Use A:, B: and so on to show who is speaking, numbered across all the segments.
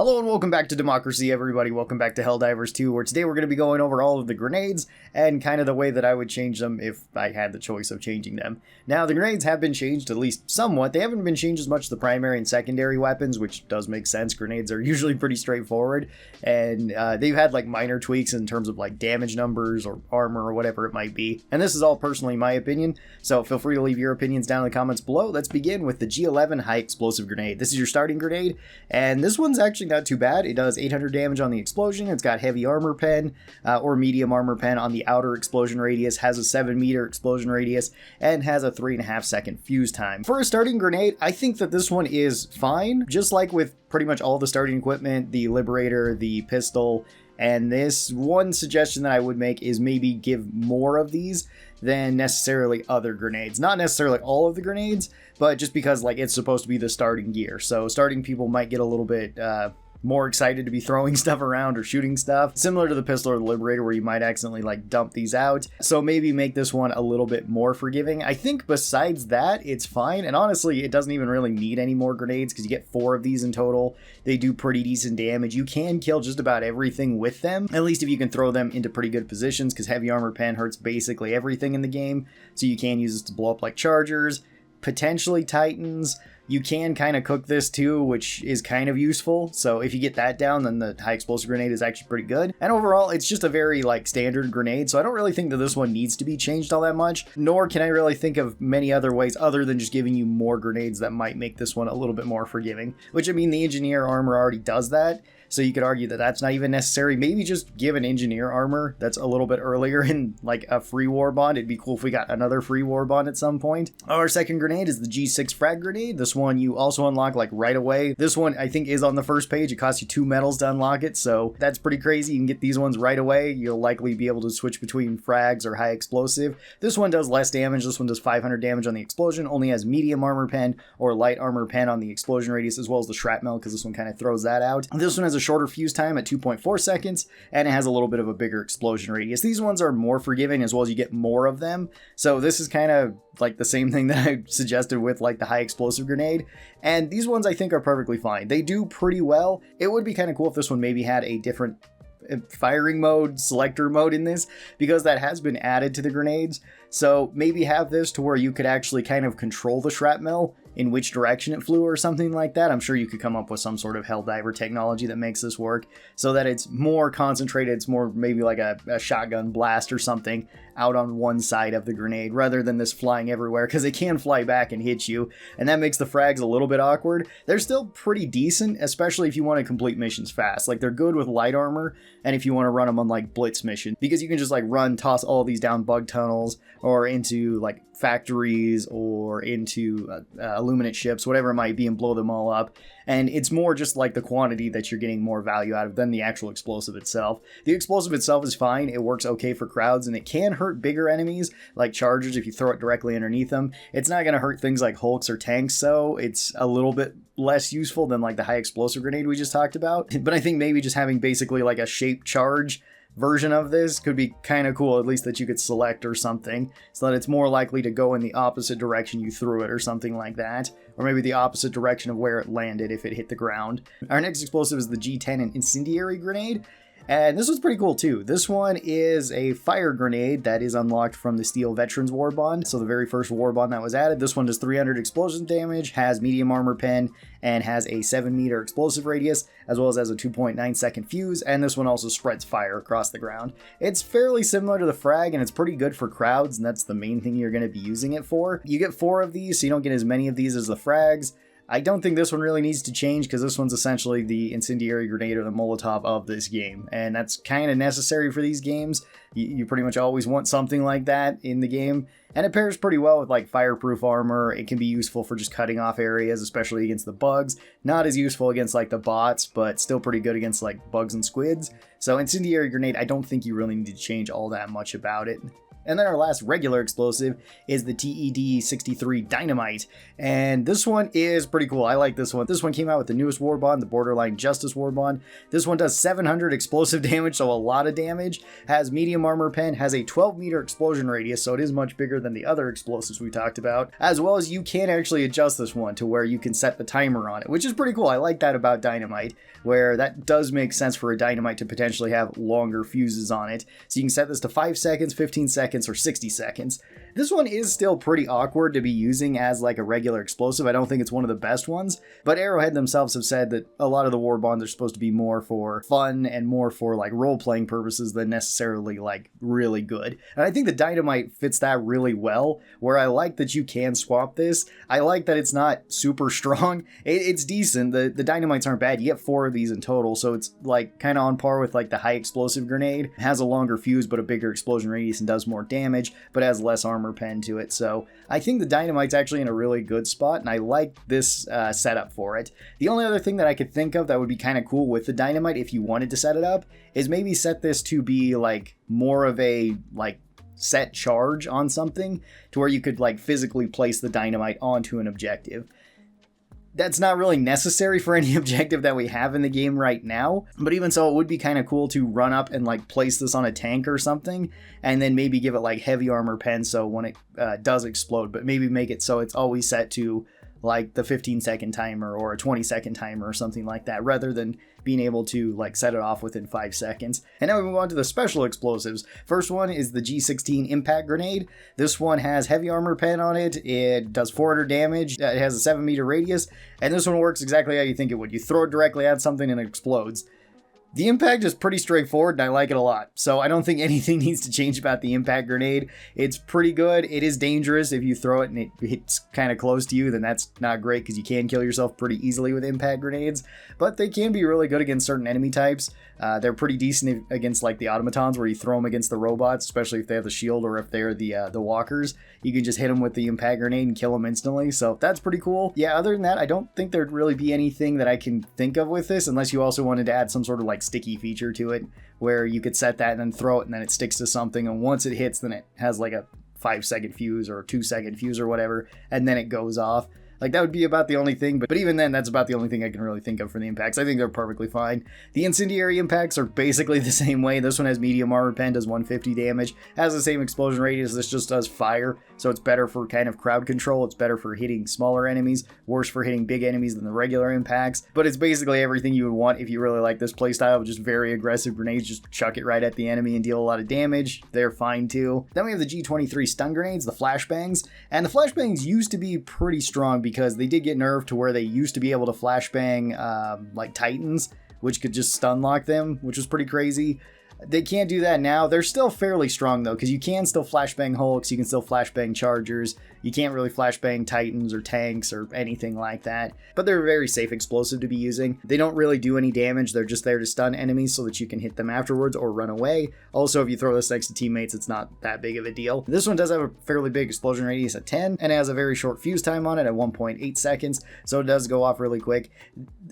A: Hello and welcome back to Democracy, everybody. Welcome back to Helldivers 2, where today we're going to be going over all of the grenades and kind of the way that I would change them if I had the choice of changing them. Now, the grenades have been changed at least somewhat. They haven't been changed as much as the primary and secondary weapons, which does make sense. Grenades are usually pretty straightforward, and they've had like minor tweaks in terms of like damage numbers or armor or whatever it might be. And this is all personally my opinion, so feel free to leave your opinions down in the comments below. Let's begin with the G11 High Explosive grenade. This is your starting grenade, and this one's actually not too bad. It does 800 damage on the explosion. It's got heavy armor pen or medium armor pen on the outer explosion radius, has a 7-meter explosion radius, and has a 3.5 second fuse time. For a starting grenade, I think that this one is fine, just like with pretty much all the starting equipment, the Liberator, the pistol, and this one suggestion that I would make is maybe give more of these than necessarily other grenades. Not necessarily all of the grenades, but just because like it's supposed to be the starting gear. So starting people might get a little bit more excited to be throwing stuff around or shooting stuff, similar to the pistol or the Liberator where you might accidentally like dump these out. So maybe make this one a little bit more forgiving. I think besides that, it's fine. And honestly, it doesn't even really need any more grenades because you get 4 of these in total. They do pretty decent damage. You can kill just about everything with them, at least if you can throw them into pretty good positions, because heavy armor pen hurts basically everything in the game. So you can use this to blow up like chargers, potentially titans. You can kind of cook this too, which is kind of useful. So if you get that down, then the high explosive grenade is actually pretty good. And overall, it's just a very like standard grenade. So I don't really think that this one needs to be changed all that much, nor can I really think of many other ways other than just giving you more grenades that might make this one a little bit more forgiving, which I mean, the engineer armor already does that. So you could argue that that's not even necessary. Maybe just give an engineer armor that's a little bit earlier in like a free war bond. It'd be cool if we got another free war bond at some point. Our second grenade is the G6 Frag grenade. This one you also unlock like right away. This one I think is on the first page. It costs you 2 medals to unlock it. So that's pretty crazy. You can get these ones right away. You'll likely be able to switch between frags or high explosive. This one does less damage. This one does 500 damage on the explosion. Only has medium armor pen or light armor pen on the explosion radius, as well as the shrapnel, because this one kind of throws that out. This one has a shorter fuse time at 2.4 seconds, and it has a little bit of a bigger explosion radius. These ones are more forgiving, as well as you get more of them. So this is kind of like the same thing that I suggested with like the high explosive grenade. And these ones I think are perfectly fine. They do pretty well. It would be kind of cool if this one maybe had a different firing mode, selector mode in this, because that has been added to the grenades. So maybe have this to where you could actually kind of control the shrapnel in which direction it flew or something like that. I'm sure you could come up with some sort of Helldiver technology that makes this work so that it's more concentrated. It's more maybe like a shotgun blast or something out on one side of the grenade rather than this flying everywhere, because it can fly back and hit you, and that makes the frags a little bit awkward. They're still pretty decent, especially if you want to complete missions fast. Like, they're good with light armor, and if you want to run them on like blitz mission, because you can just like run, toss all these down bug tunnels or into like factories or into illuminate ships, whatever it might be, and blow them all up. And it's more just like the quantity that you're getting more value out of than the actual explosive itself. The explosive itself is fine. It works okay for crowds, and it can hurt bigger enemies like chargers if you throw it directly underneath them. It's not going to hurt things like hulks or tanks, so it's a little bit less useful than like the high explosive grenade we just talked about. But I think maybe just having basically like a shaped charge version of this could be kind of cool, at least that you could select or something, so that it's more likely to go in the opposite direction you threw it or something like that, or maybe the opposite direction of where it landed if it hit the ground. Our next explosive is the G10 Incendiary grenade. And this was pretty cool too. This one is a fire grenade that is unlocked from the Steel Veterans War Bond. So the very first war bond that was added. This one does 300 explosion damage, has medium armor pen, and has a 7-meter explosive radius, as well as has a 2.9 second fuse. And this one also spreads fire across the ground. It's fairly similar to the frag, and it's pretty good for crowds, and that's the main thing you're going to be using it for. You get 4 of these, so you don't get as many of these as the frags. I don't think this one really needs to change, because this one's essentially the incendiary grenade or the Molotov of this game, and that's kind of necessary for these games. You pretty much always want something like that in the game, and it pairs pretty well with like fireproof armor. It can be useful for just cutting off areas, especially against the bugs. Not as useful against like the bots, but still pretty good against like bugs and squids. So incendiary grenade, I don't think you really need to change all that much about it. And then our last regular explosive is the T63 Dynamite. And this one is pretty cool. I like this one. This one came out with the newest war bond, the Borderline Justice war bond. This one does 700 explosive damage, so a lot of damage. Has medium armor pen, has a 12-meter explosion radius, so it is much bigger than the other explosives we talked about. As well as you can actually adjust this one to where you can set the timer on it, which is pretty cool. I like that about Dynamite, where that does make sense for a Dynamite to potentially have longer fuses on it. So you can set this to 5 seconds, 15 seconds, or 60 seconds. This one is still pretty awkward to be using as like a regular explosive. I don't think it's one of the best ones, but Arrowhead themselves have said that a lot of the war bonds are supposed to be more for fun and more for like role-playing purposes than necessarily like really good. And I think the Dynamite fits that really well, where I like that you can swap this. I like that it's not super strong. It's decent. The Dynamites aren't bad. You get 4 of these in total, so it's like kind of on par with like the high explosive grenade. It has a longer fuse but a bigger explosion radius and does more damage, but has less armor pen to it. So I think the Dynamite's actually in a really good spot, and I like this setup for it. The only other thing that I could think of that would be kind of cool with the Dynamite, if you wanted to set it up, is maybe set this to be like more of a like set charge on something, to where you could like physically place the Dynamite onto an objective. That's not really necessary for any objective that we have in the game right now, but even so, it would be kind of cool to run up and like place this on a tank or something, and then maybe give it like heavy armor pen so when it does explode, but maybe make it so it's always set to like the 15-second timer or a 20-second timer or something like that, rather than being able to like set it off within 5 seconds. And now we move on to the special explosives. First one is the G16 Impact grenade. This one has heavy armor pen on it. It does 400 damage. It has a 7-meter radius, and this one works exactly how you think it would. You throw it directly at something and it explodes. The impact is pretty straightforward, and I like it a lot. So I don't think anything needs to change about the impact grenade. It's pretty good. It is dangerous. If you throw it and it hits kind of close to you, then that's not great, because you can kill yourself pretty easily with impact grenades. But they can be really good against certain enemy types. They're pretty decent against like the automatons, where you throw them against the robots, especially if they have the shield or if they're the walkers. You can just hit them with the impact grenade and kill them instantly. So that's pretty cool. Yeah, other than that, I don't think there'd really be anything that I can think of with this, unless you also wanted to add some sort of like sticky feature to it, where you could set that and then throw it and then it sticks to something, and once it hits, then it has like a 5-second fuse or a 2-second fuse or whatever, and then it goes off. Like, that would be about the only thing, but even then, that's about the only thing I can really think of for the impacts. I think they're perfectly fine. The incendiary impacts are basically the same way. This one has medium armor pen, does 150 damage, has the same explosion radius. This just does fire, so it's better for kind of crowd control. It's better for hitting smaller enemies, worse for hitting big enemies than the regular impacts, but it's basically everything you would want if you really like this playstyle, just very aggressive grenades. Just chuck it right at the enemy and deal a lot of damage. They're fine too. Then we have the G23 stun grenades, the flashbangs, and the flashbangs used to be pretty strong, because they did get nerfed to where they used to be able to flashbang like Titans, which could just stun lock them, which was pretty crazy. They can't do that now. They're still fairly strong though, because you can still flashbang Hulks, you can still flashbang Chargers. You can't really flashbang Titans or tanks or anything like that, but they're a very safe explosive to be using. They don't really do any damage. They're just there to stun enemies so that you can hit them afterwards or run away. Also, if you throw this next to teammates, it's not that big of a deal. This one does have a fairly big explosion radius at 10, and it has a very short fuse time on it at 1.8 seconds, so it does go off really quick.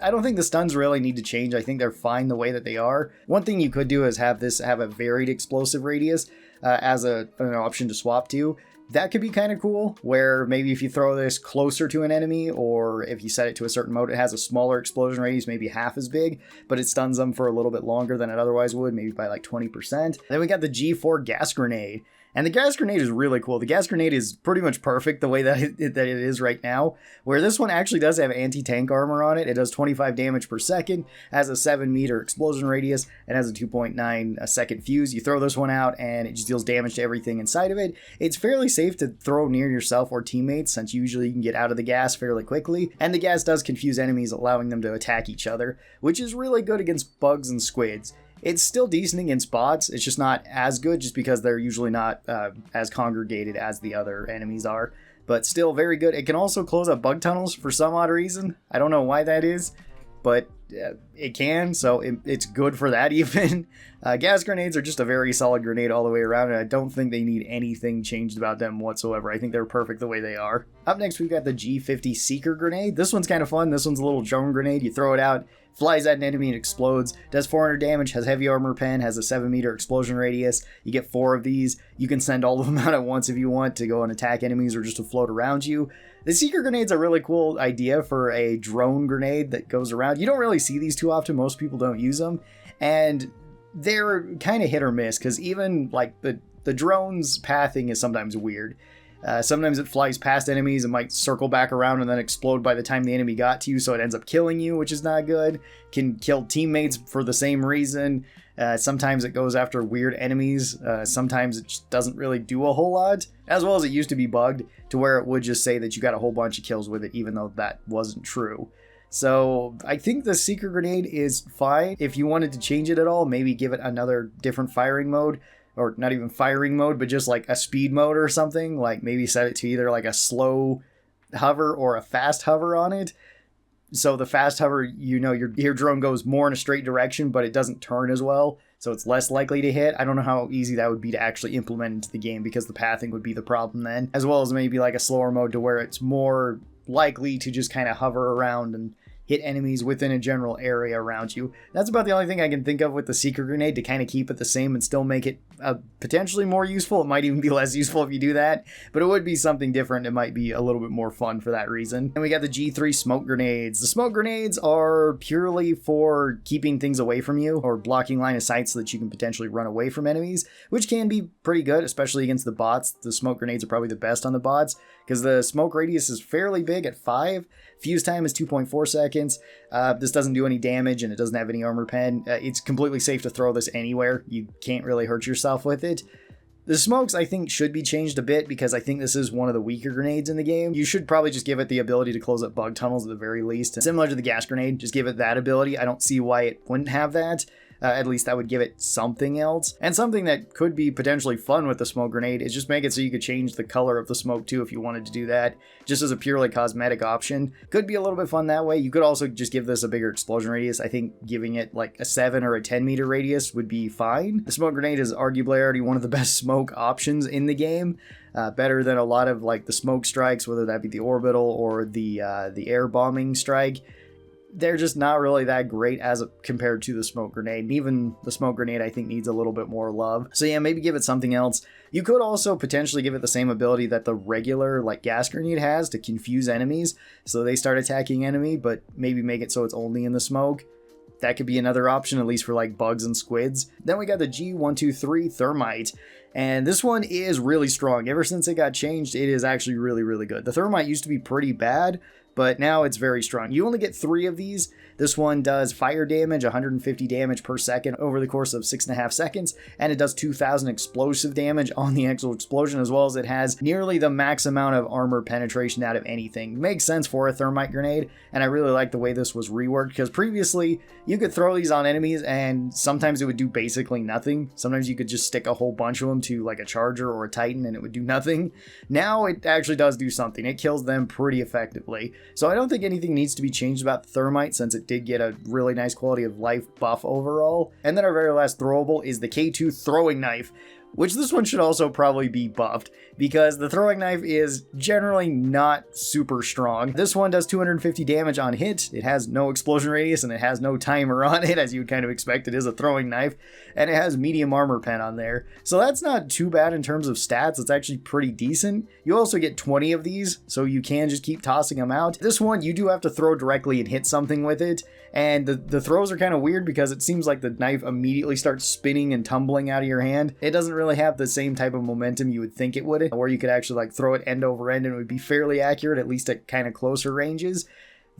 A: I don't think the stuns really need to change. I think they're fine the way that they are. One thing you could do is have this have a varied explosive radius as an option to swap to. That could be kind of cool, where maybe if you throw this closer to an enemy, or if you set it to a certain mode, it has a smaller explosion radius, maybe half as big, but it stuns them for a little bit longer than it otherwise would, maybe by like 20%. Then we got the G4 gas grenade. And the gas grenade is really cool. The gas grenade is pretty much perfect the way that it is right now, where this one actually does have anti-tank armor on it. It does 25 damage per second, has a 7-meter explosion radius, and has a 2.9 second fuse. You throw this one out and it just deals damage to everything inside of it. It's fairly safe to throw near yourself or teammates, since usually you can get out of the gas fairly quickly, and the gas does confuse enemies, allowing them to attack each other, which is really good against bugs and squids. It's still decent against bots, it's just not as good, just because they're usually not as congregated as the other enemies are, but still very good. It can also close up bug tunnels for some odd reason. I don't know why that is, but it can, so it's good for that even. Gas grenades are just a very solid grenade all the way around, and I don't think they need anything changed about them whatsoever. I think they're perfect the way they are. Up next, we've got the G50 Seeker grenade. This one's kind of fun. This one's a little drone grenade. You throw it out, flies at an enemy and explodes, does 400 damage, has heavy armor pen, has a 7-meter explosion radius. You get 4 of these. You can send all of them out at once if you want to go and attack enemies or just to float around you. The Seeker grenade's a really cool idea for a drone grenade that goes around. You don't really see these too often. Most people don't use them, and they're kind of hit or miss, because even like the drone's pathing is sometimes weird. Sometimes it flies past enemies and might circle back around and then explode by the time the enemy got to you, so it ends up killing you, which is not good. Can kill teammates for the same reason. Sometimes it goes after weird enemies. Sometimes it just doesn't really do a whole lot. As well as it used to be bugged to where it would just say that you got a whole bunch of kills with it, even though that wasn't true. So I think the Seeker grenade is fine. If you wanted to change it at all, maybe give it another different firing mode. Or not even firing mode, but just like a speed mode or something. Like maybe set it to either like a slow hover or a fast hover on it. So the fast hover, you know, your drone goes more in a straight direction, but it doesn't turn as well. So it's less likely to hit. I don't know how easy that would be to actually implement into the game, because the pathing would be the problem then. As well as maybe like a slower mode to where it's more likely to just kind of hover around and hit enemies within a general area around you. That's about the only thing I can think of with the Seeker grenade to kind of keep it the same and still make it potentially more useful. It might even be less useful if you do that, but it would be something different. It might be a little bit more fun for that reason. And we got the G3 smoke grenades. The smoke grenades are purely for keeping things away from you or blocking line of sight so that you can potentially run away from enemies, which can be pretty good, especially against the bots. The smoke grenades are probably the best on the bots because the smoke radius is fairly big at 5. Fuse time is 2.4 seconds. This doesn't do any damage and it doesn't have any armor pen. It's completely safe to throw this anywhere. You can't really hurt yourself with it. The smokes, I think, should be changed a bit because I think this is one of the weaker grenades in the game. You should probably just give it the ability to close up bug tunnels at the very least. And similar to the gas grenade, just give it that ability. I don't see why it wouldn't have that. At least that would give it something else. And something that could be potentially fun with the smoke grenade is just make it so you could change the color of the smoke too if you wanted to do that, just as a purely cosmetic option. Could be a little bit fun that way. You could also just give this a bigger explosion radius. I think giving it like a 7 or a 10 meter radius would be fine. The smoke grenade is arguably already one of the best smoke options in the game. Better than a lot of like the smoke strikes, whether that be the orbital or the air bombing strike. They're just not really that great as compared to the smoke grenade. And even the smoke grenade, I think, needs a little bit more love. So yeah, maybe give it something else. You could also potentially give it the same ability that the regular like gas grenade has to confuse enemies, so they start attacking enemy, but maybe make it so it's only in the smoke. That could be another option, at least for like bugs and squids. Then we got the G123 Thermite. And this one is really strong. Ever since it got changed, it is actually really, really good. The Thermite used to be pretty bad, but now it's very strong. You only get 3 of these. This one does fire damage, 150 damage per second over the course of 6.5 seconds, and it does 2,000 explosive damage on the actual explosion, as well as it has nearly the max amount of armor penetration out of anything. Makes sense for a thermite grenade, and I really like the way this was reworked, because previously you could throw these on enemies and sometimes it would do basically nothing. Sometimes you could just stick a whole bunch of them to like a charger or a titan and it would do nothing. Now it actually does do something. It kills them pretty effectively. So I don't think anything needs to be changed about the thermite, since it did get a really nice quality of life buff overall. And then our very last throwable is the K2 throwing knife, which this one should also probably be buffed, because the throwing knife is generally not super strong. This one does 250 damage on hit, it has no explosion radius, and it has no timer on it, as you would kind of expect. It is a throwing knife, and it has medium armor pen on there. So that's not too bad in terms of stats. It's actually pretty decent. You also get 20 of these, so you can just keep tossing them out. This one, you do have to throw directly and hit something with it, and the throws are kind of weird because it seems like the knife immediately starts spinning and tumbling out of your hand. It doesn't really have the same type of momentum you would think it would, where you could actually like throw it end over end and it would be fairly accurate, at least at kind of closer ranges.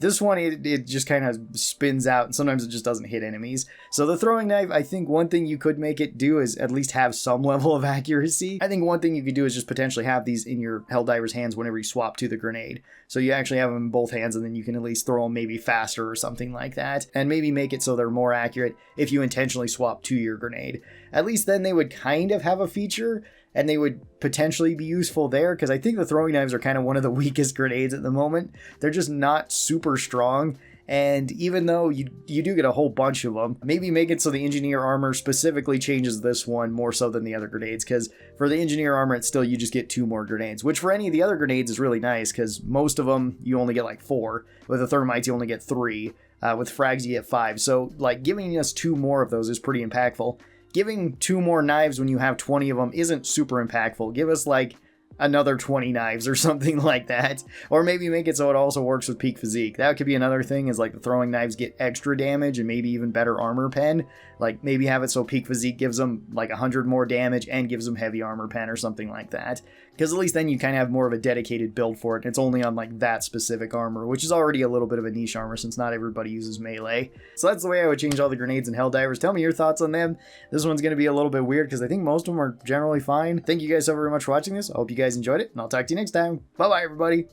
A: This one, it just kind of spins out, and sometimes it just doesn't hit enemies. So the throwing knife, I think one thing you could make it do is at least have some level of accuracy. I think one thing you could do is just potentially have these in your Helldivers hands whenever you swap to the grenade. So you actually have them in both hands, and then you can at least throw them maybe faster or something like that. And maybe make it so they're more accurate if you intentionally swap to your grenade. At least then they would kind of have a feature, and they would potentially be useful there, because I think the throwing knives are kind of one of the weakest grenades at the moment. They're just not super strong, And even though you do get a whole bunch of them, maybe make it so the engineer armor specifically changes this one more so than the other grenades, because for the engineer armor, it's still, you just get 2 more grenades, which for any of the other grenades is really nice, because most of them, you only get like 4. With the thermites, you only get 3. With frags, you get 5. So, like, giving us 2 more of those is pretty impactful. Giving 2 more knives when you have 20 of them isn't super impactful. Give us, like, another 20 knives or something like that. Or maybe make it so it also works with peak physique. That could be another thing, is like the throwing knives get extra damage and maybe even better armor pen. Like maybe have it so peak physique gives them like 100 more damage and gives them heavy armor pen or something like that. Because at least then you kind of have more of a dedicated build for it. It's only on like that specific armor, which is already a little bit of a niche armor since not everybody uses melee. So that's the way I would change all the grenades in Helldivers. Tell me your thoughts on them. This one's going to be a little bit weird because I think most of them are generally fine. Thank you guys so very much for watching this. I hope you guys enjoyed it, and I'll talk to you next time. Bye bye, everybody.